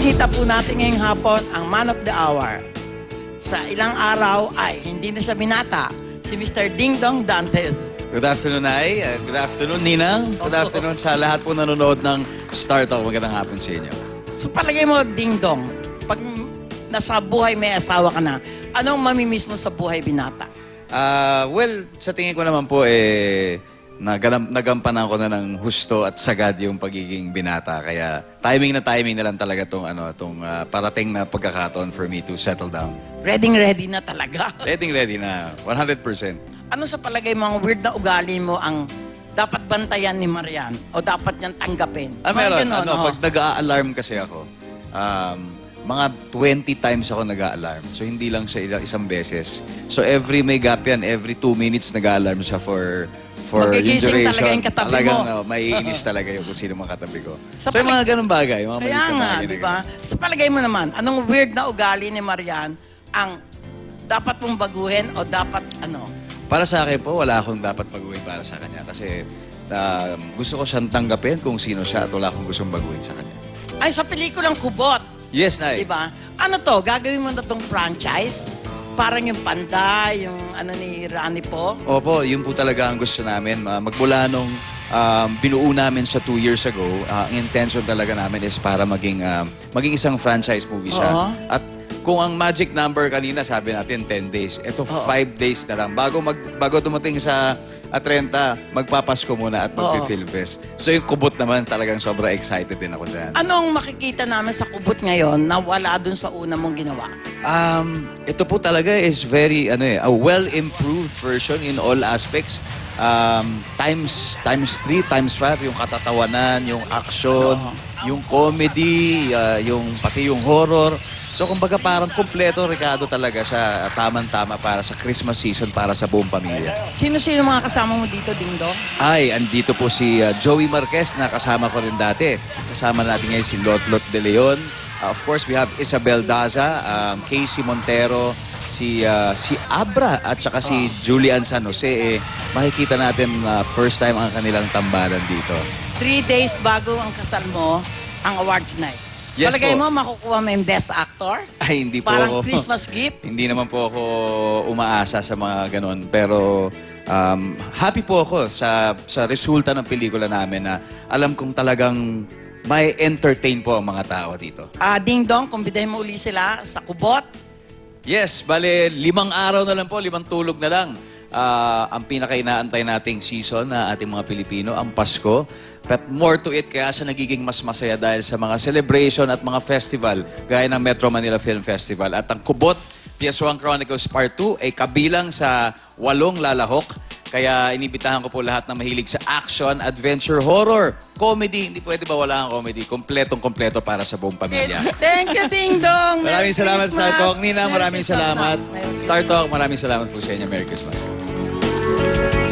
Bisita po natin ngayong hapon ang Man of the Hour. Sa ilang araw ay hindi na siya binata, si Mr. Ding Dong Dantes. Good afternoon, Ay. Good afternoon, Ninang. Good afternoon sa lahat po nanonood ng Star Talk. Magandang hapon sa inyo. So palagay mo, Ding Dong, pag nasa buhay may asawa ka na, anong mamimiss mo sa buhay binata? Well, sa tingin ko naman po, nagampanan ko na ng husto at sagad yung pagiging binata. Kaya timing na lang talaga tong parating na pagkakataon for me to settle down. Ready na talaga. Ready na. 100%. Ano sa palagay mo ang weird na ugali mo ang dapat bantayan ni Marian o dapat niyang tanggapin? Meron. Ganun, Pag nag-a-alarm kasi ako, mga 20 times ako nag-a-alarm. So, hindi lang siya isang beses. So, may gap yan. Every 2 minutes nag-a-alarm siya for yung Magigising duration. talaga yung katabi mo. Talagang maiinis talaga yung kung sino mga katabi ko. Sa So, yung mga ganun bagay. Mga Kaya maliit na nga, bagay na di ba? Sa palagay mo naman, anong weird na ugali ni Marian ang dapat mong baguhin o dapat ano? Para sa akin po, wala akong dapat baguhin para sa kanya. Kasi gusto ko siyang tanggapin kung sino siya at wala akong gustong baguhin sa kanya. Ay, sa pelikulang Kubot, Yes, Nay. di ba? Ano to, gagawin mo na tong franchise? Parang yung Panda, yung ano ni Rani po? Opo, yun po talaga ang gusto namin. Magmula nung binuo namin sa 2 years ago, ang intention talaga namin is para maging isang franchise movie siya. Oo. At kung ang magic number kanina, sabi natin 10 days. Ito, 5 days na lang. Bago dumating sa 30, magpapasko muna at mag-film fest. So yung Kubot naman, talagang sobra excited din ako dyan. Anong makikita namin sa Kubot ngayon na wala dun sa una mong ginawa? Ito po talaga is very, a well-improved version in all aspects. Times 3, times 5, yung katatawanan, yung action, yung comedy, pati yung horror. So, kumbaga parang kumpleto, Ricardo, talaga siya tamang-tama para sa Christmas season, para sa buong pamilya. Sino-sino mga kasama mo dito, Ding Dong? Ay, andito po si Joey Marquez na kasama ko rin dati. Kasama natin ngayon si Lotlot De Leon. Of course, we have Isabel Daza, Casey Montero, si Abra at saka si Julian San Jose. Makikita natin first time ang kanilang tambalan dito. 3 days bago ang kasal mo, ang awards night. Yes Palagay po. mo, makukuha mo yung Best Actor? Ay, hindi po Parang ako. Christmas gift? Hindi naman po ako umaasa sa mga ganon. Pero happy po ako sa resulta ng pelikula namin na alam kong talagang may entertain po ang mga tao dito. Ding Dong, kumbidahin mo uli sila sa Kubot. Yes, bale 5 araw na lang po, 5 tulog na lang. Ang pinaka-inaantay nating season na ating mga Pilipino, ang Pasko. But more to it, kaya siya nagiging mas masaya dahil sa mga celebration at mga festival, gaya ng Metro Manila Film Festival. At ang Kubot, PS1 Chronicles Part 2, ay kabilang sa 8 lalahok. Kaya inibitahan ko po lahat na mahilig sa action, adventure, horror, comedy. Hindi pwede ba wala ang comedy? Kompletong-kompleto para sa buong pamilya. Thank you, Ding Dong! Maraming salamat, Star Talk. Nina, Merry maraming Christmas salamat. na. Merry Star Talk, maraming salamat po sa inyo. Merry Christmas. Christmas.